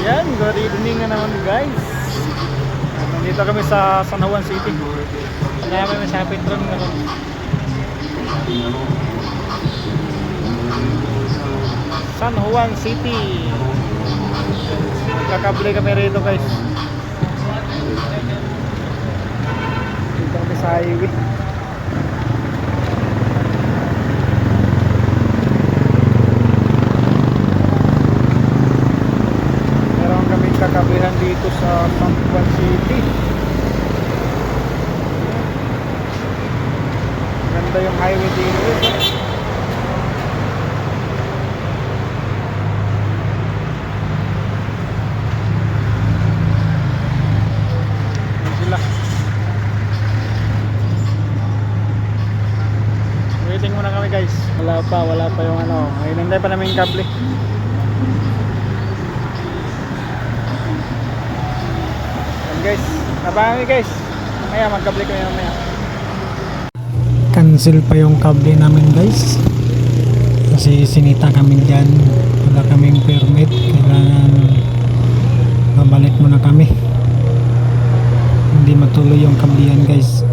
Yan, good evening na naman guys. Nandito kami sa San Juan City. Kaya kami sa Petron ngayon. San Juan City. Kakabli kami rito guys. Dito kami sa highway. Kakabihan dito sa San Juan City. Ganda yung highway dito. Ayan sila. Waiting muna kami guys. Wala pa yung ano. Hinintay pa namin yung kable. Guys, nabangan guys. Mamaya magkable kami mamaya. Cancel pa yung kable namin guys. Kasi sinita kami dyan. Wala kaming permit. Kailangan mabalik muna kami. Hindi matuloy yung kablehan guys.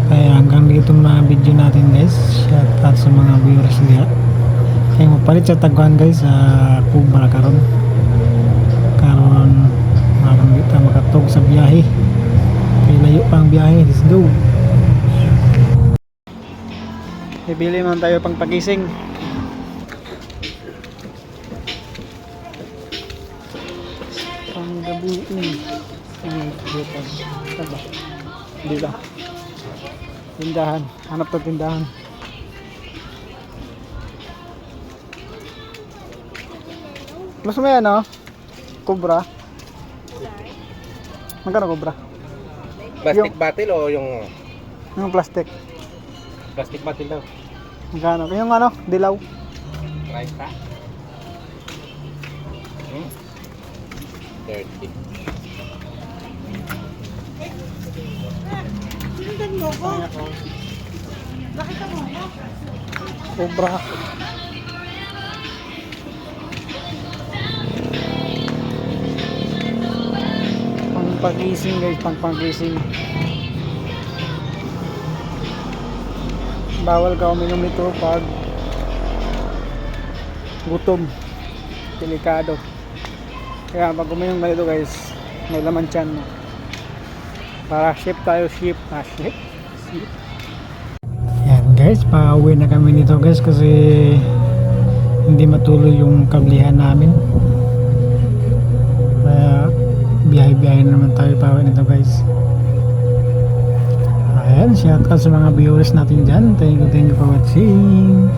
Kaya hanggang dito mga video natin guys. Shout out sa mga viewers diya. Kaya mapalit sa taguan guys sa Cobra karon. Parang di tayo makatog sa biyahe. Kaya layo pa ang biyahe. Let's go. Bibili naman tayo pang pagising. Pang gabuin. Dito. Saba. Dito. Tindahan. Hanap na tindahan. Mas may ano? Cobra. Magkano Cobra? Plastic bottle o yung plastic? Plastic bottle daw. Magkano? Yung ano? Dilaw? 30. 30. Sinundan mo ko. Nakita mo ko. Cobra. Pang-pagising guys, pang-pagising. Bawal ka uminom nito pag gutom. Delikado. Kaya pag uminom ka nito guys, may laman tiyan mo. Para ship tayo, ship. Yan guys, pauwi na kami nito guys kasi hindi matuloy yung kablihan namin. Kaya biyahe-biyahe naman tayo pauwi nito guys. Ayan, shout out sa mga viewers natin dyan. Thank you for watching.